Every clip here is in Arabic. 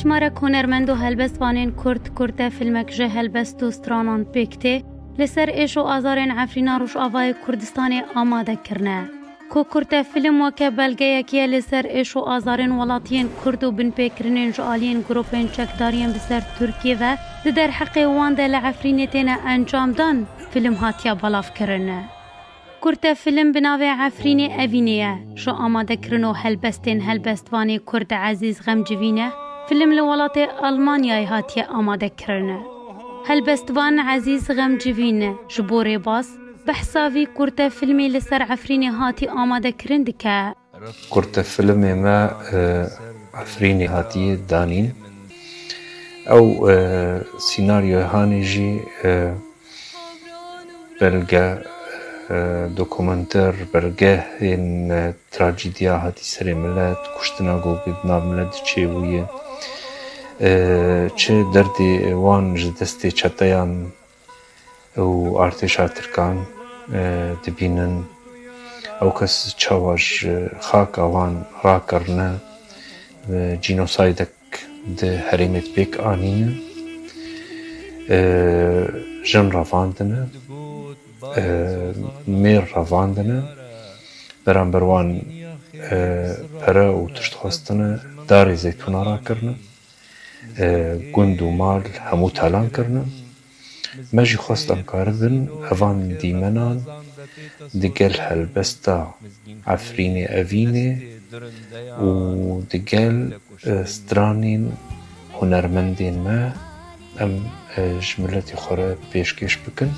هجمارک هنرمند و هلبستوانین کرد فیلمک جه هلبست و سترانان بکته لسر ایش و آزارین عفرینا روش آوای کردستان آماده کرنه. کو کرد فیلم وکه بلگه یکیه لسر ایش و آزارین ولاتین کرد و بن پیکرنین جالین گروپین چکدارین بسر ترکیه و در حق وانده لعفرینتین انجام دان فیلم هاتیا بلاف کرنه. کرد فیلم بناوی عفرین اوینیه شو آماده کرنو هلبستوانی کرد عزیز غمجوینه فیلم لولات آلمانیای هاتیه آماده کرنه. هلبستوان عزیز غمجوینه جبوری باس بحثاوی کرد فیلمی لسر عفرین هاتی آماده کرند که کرد فیلم ما عفرین هاتی دانین او سیناریو هانی جی بلگه دوکومنتر برگه این تراجیدیا هاتی سر ملت کشتنا گوگدنا ملت چه ویه چه دردی وان جدستی چطایان و ارتشا ترکان دبینن او کس چاواش خاک آوان را کرنه جینوسایدک ده هریمت بیک آنینه جن رافاندنه میر رافاندنه برانبروان پره و تشتخواستنه داری زیتونا را کرنه گند و مال همو تالان کرنه مجی خواستم کاربن اوان دیمنان دگل هلبستا عفرین اوینه و دگل سترانین هنرمندین ما ام جملتی خوره پیشکش بکن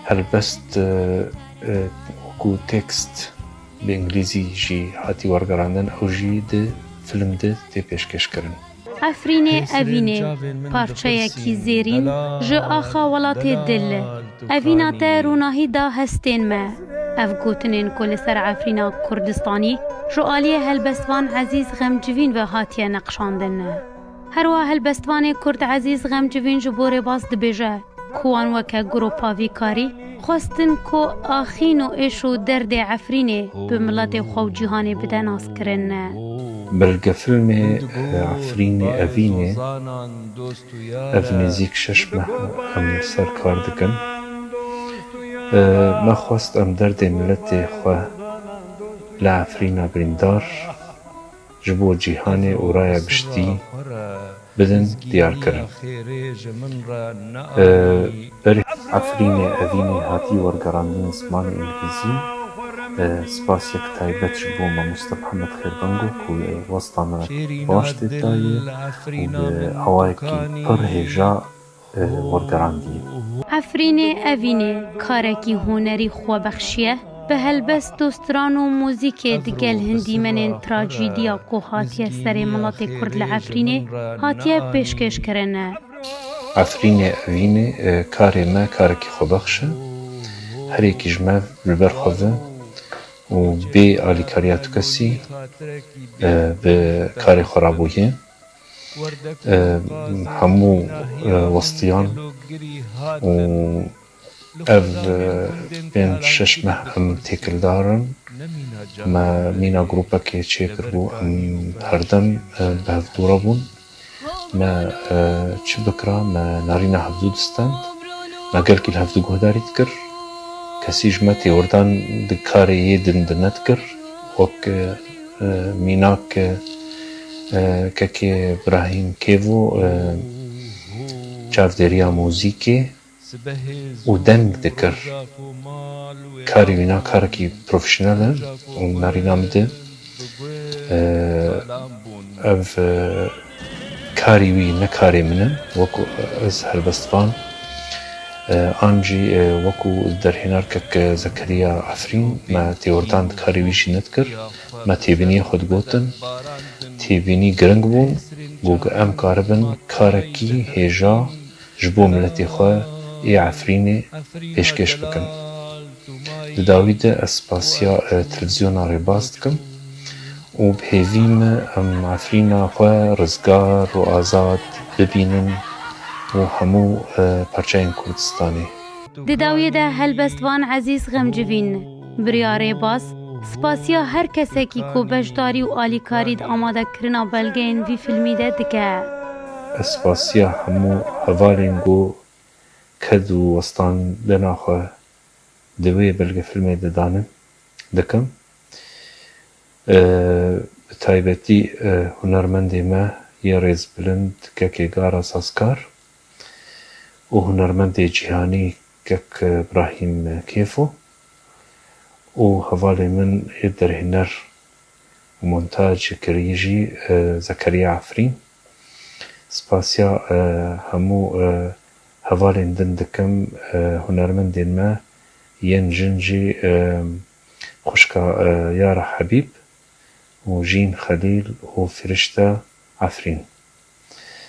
هلبست وکو تکست به انگلیزی جی هاتی ورگراندن او جی ده فیلم ده پیشکش کرن عفرین اوینه پارچه یکی زیرین جو آخا ولات دل اوینات روناهی دا هستین ما اف گوتنین کل سر عفرینا کردستانی جو آلی هلبستوان عزیز غمجوین و هاتیه نقشاندن هروا هلبستوان کرد عزیز غمجوین جبور باز دبیجه کوان وکه گروپا ویکاری خواستن کو آخین و ایش و درد عفرینه به ملت خو جهانی بدن آس کرن بلگه فیلم عفرین اوینه اف نزیک شش ماه ام سر کار دکن ما خواست ام درد ملت خواه لعفرین بریندار جبو جهانی و رای گشتی بدن دیار کرن بری عفرین اوینه هاتی ورگراندن زمان انگلیزی سپاس یک تایبت جبو ما محمد خیربنگو که وسطانا باشت دایه و هوای که پر هجا ورگراندیه عفرین اوینه کارکی هنری خواه بخشیه به هلبست و ستران و موزیک دگل هندی منین تراجیدیا کو هاتیه سر ملت کرد لعفرینه هاتیه پیشکش کرنه عفرین اوینه کار ما کارکی خواه بخشه هر یکی جمع بلبر خواه و بی آلیکاریاتو کسی به کار خرابویه همو وسطیان و اف بین شش ماه ام تیکل دارن ما مینا گروپا که چه کربو ام هردم به هفدورا بون ما چه بکرا ما نارینا هفدو دستند ما گل که هفدو گهداریت کر کسی جمعتی وردان دکاری یه دندنت کر وک میناک که ابراهیم کیوو چاودریا موزیکی و دنگ دکر کاری وینا کارکی پروفیشناله و نارینا مده اف کاری وی نکاری منه وکو از هلبستوان آنجی وکو در هنر که زکریا عفرین ما تیوردان کاری ویشی ندکر ما تیبینی خود گوتن تیبینی گرنگ بون گوگ ام کاربن کارکی هجا جبو ملتی خواه ای عفرینه پیشکش بکن داوید اسپاسیا تلویزیونا ریباست کم و بهویم ام عفرینا خواه رزگار و آزاد ببینن و همو پرچین کردستانی داوید هلبستوان عزیز غمجوین بریاره باس سپاسیا هر کسکی کو بجداری و آلیکاری د آماده کرنا بلگین وی فیلمی ده دکه. سپاسیا همو هوالین گو کد و وستان دناخواه دوی بلگه فیلمی ده دانم دکم. تایبتی هنرمندی ما یه ریز بلند که گارا ساسکار و هنرمندی جهانی که ابراهیم کیفو و هوالی من در هنر و مونتاج کریجی زکریا عفرین. سپاسیا همو هوالین دندکم هنرمندین ما ین جنجی خوشکا یار حبیب و جین خلیل و فرشته عفرین.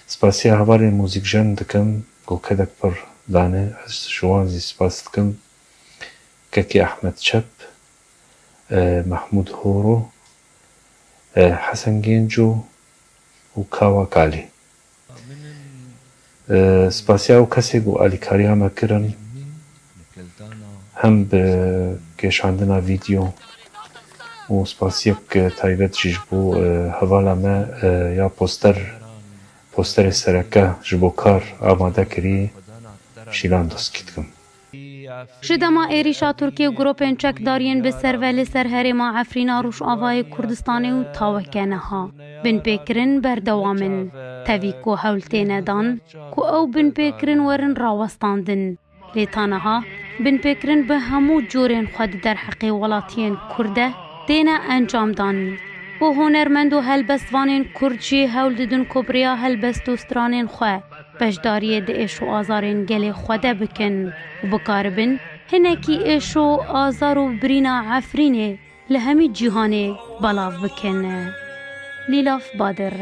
سپاسیا هوالی موزیک جن دکم گو کدک پر دانه از جوانزی سپاس دکم كاكي أحمد شاب محمود هورو حسن جينجو وكاوا كالي. سپاسیا و کسی گو آلیکاری همه کرن هم به کشاندنا ویدیو و سپاسیا که تایبت جیجبو حوالا ما یا پوستر سرکه جبو کار آماده کری شیلان دست کتکم. شدما ایریشا ترکیه گروپین چک دارین به سروال سر هرما عفرینا روش آوای کردستانی و تاوکنه ها بن پیکرن بردوامن تاویکو حولتین دان کو او بن پیکرن ورن راوستاندن لیتانه ها بن پیکرن به همو جورین خود در حقی ولاتین کرده دینا انجام دان و هنرمند و هلبستوانین کردچی حول ددن کبریا هلبستوسترانین خواه بجداری ده ایشو آزارین گلی خوده بکن و بکاربن هنکی ایشو آزار و برینا عفرینه لهمی جهانه بلاف بکن. لیلاف بادر